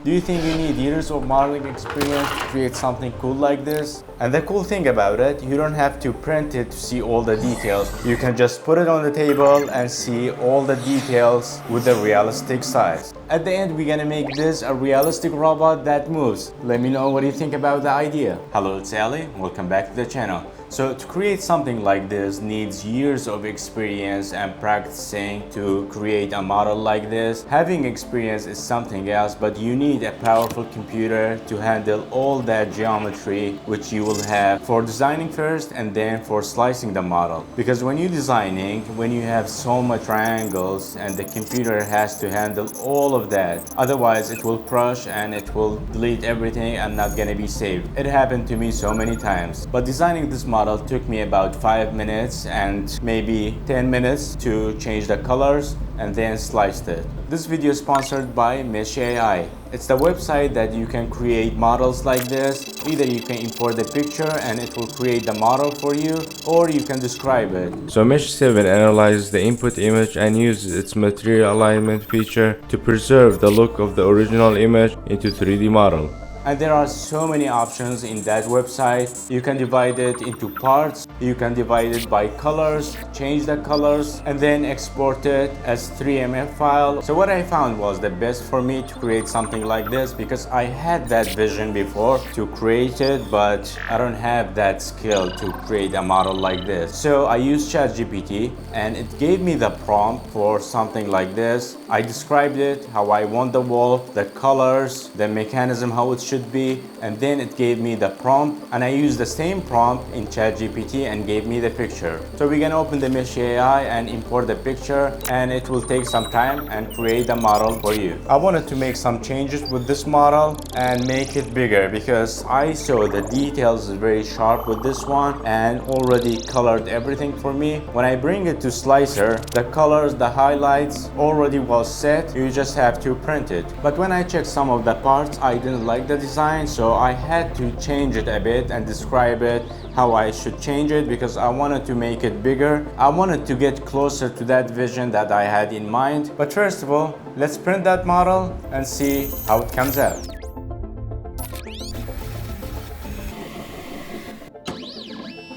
Do you think you need years of modeling experience to create something cool like this? And the cool thing about it, you don't have to print it to see all the details. You can just put it on the table and see all the details with a realistic size. At the end, we're gonna make this a realistic robot that moves. Let me know what you think about the idea. Hello, it's Ali. Welcome back to the channel. So to create something like this needs years of experience and practicing to create a model like this. Having experience is something else, but you need a powerful computer to handle all that geometry which you will have for designing first and then for slicing the model. Because when you're designing, when you have so much triangles and the computer has to handle all of that, otherwise it will crush and it will delete everything and not gonna be saved. It happened to me so many times. But designing this model took me about 5 minutes and maybe 10 minutes to change the colors and then sliced it. This video is sponsored by Meshy AI. It's the website that you can create models like this. Either you can import the picture and it will create the model for you, or you can describe it. So Mesh 7 analyzes the input image and uses its material alignment feature to preserve the look of the original image into 3D model. And there are so many options in that website. You can divide it into parts. You can divide it by colors, change the colors, and then export it as 3MF file. So what I found was the best for me to create something like this, because I had that vision before to create it, but I don't have that skill to create a model like this. So I used ChatGPT and it gave me the prompt for something like this. I described it, how I want the wall, the colors, the mechanism, how it should be, and then it gave me the prompt, and I used the same prompt in ChatGPT and gave me the picture. So we're gonna open the Meshy AI and import the picture, and it will take some time and create the model for you. I wanted to make some changes with this model and make it bigger because I saw the details is very sharp with this one and already colored everything for me. When I bring it to Slicer, the colors, the highlights already was set. You just have to print it. But when I checked some of the parts, I didn't like the design, so I had to change it a bit and describe it how I should change it, because I wanted to make it bigger. I wanted to get closer to that vision that I had in mind. But first of all, let's print that model and see how it comes out.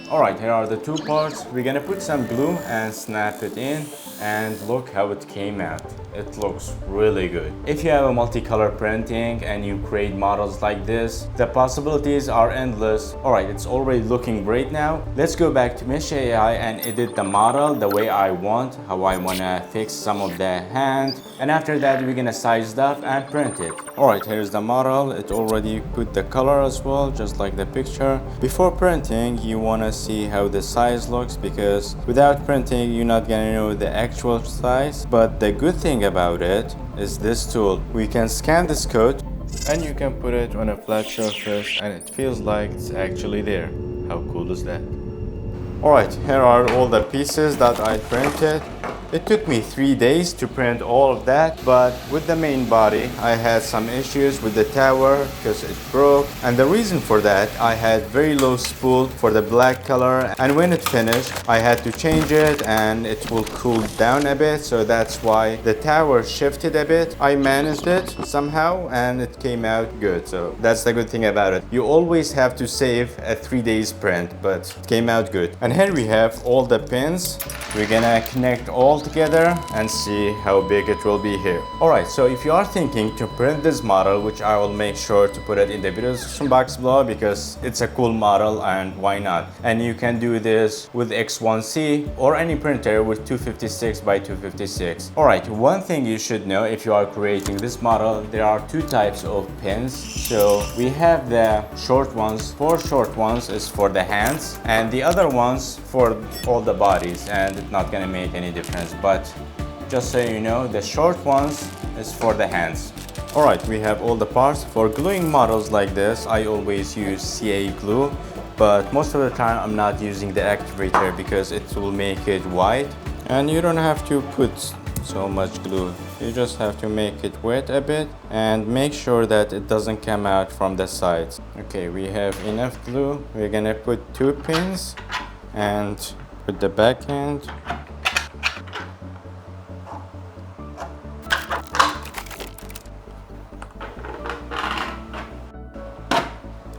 Alright, here are the two parts. We're gonna put some glue and snap it in, and look how it came out. It looks really good. If you have a multicolor printing and you create models like this, the possibilities are endless. Alright, it's already looking great now. Let's go back to Meshy AI and edit the model the way I want, how I wanna fix some of the hand. And after that, we're gonna size it up and print it. Alright, here's the model. It already put the color as well, just like the picture. Before printing, you wanna see how the size looks, because without printing, you're not gonna know the actual size. But the good thing about it is this tool. We can scan this code and you can put it on a flat surface and it feels like it's actually there. How cool is that? Alright, here are all the pieces that I printed. It took me 3 days to print all of that, but with the main body, I had some issues with the tower because it broke. And the reason for that, I had very low spool for the black color. And when it finished, I had to change it and it will cool down a bit. So that's why the tower shifted a bit. I managed it somehow and it came out good. So that's the good thing about it. You always have to save a 3 days print, but it came out good. And here we have all the pins. We're gonna connect all together and see how big it will be here. Alright, so if you are thinking to print this model, which I will make sure to put it in the video description box below because it's a cool model and why not. And you can do this with X1C or any printer with 256 by 256. Alright, one thing you should know if you are creating this model, there are two types of pins. So we have the short ones. 4 short ones is for the hands and the other ones for all the bodies, and it's not gonna make any difference. But just so you know, the short ones is for the hands. Alright, we have all the parts. For gluing models like this, I always use CA glue, but most of the time I'm not using the activator because it will make it white. And you don't have to put so much glue. You just have to make it wet a bit and make sure that it doesn't come out from the sides. Okay, we have enough glue. We're gonna put 2 pins and put the back end.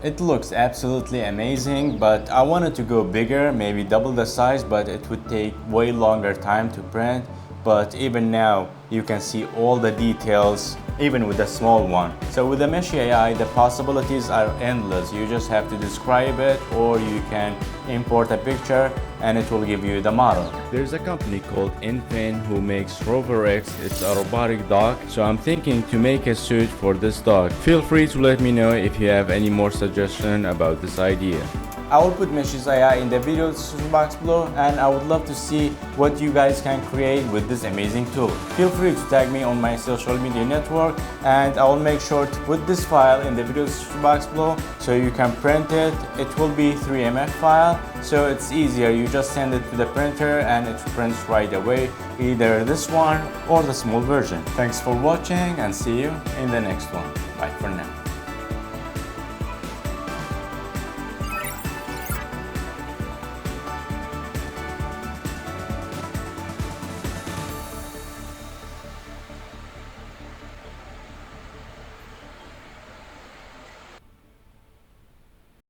It looks absolutely amazing, but I wanted to go bigger, maybe double the size, but it would take way longer time to print. But even now, you can see all the details, even with the small one. So with the Meshy AI, the possibilities are endless. You just have to describe it, or you can import a picture and it will give you the model. There's a company called Infin who makes Rover X. It's a robotic dog, so I'm thinking to make a suit for this dog. Feel free to let me know if you have any more suggestions about this idea. I will put Meshy AI in the video description box below, and I would love to see what you guys can create with this amazing tool. Feel free to tag me on my social media network, and I will make sure to put this file in the video description box below so you can print it. It will be 3MF file, so it's easier. You just send it to the printer and it prints right away, either this one or the small version. Thanks for watching, and see you in the next one. Bye for now.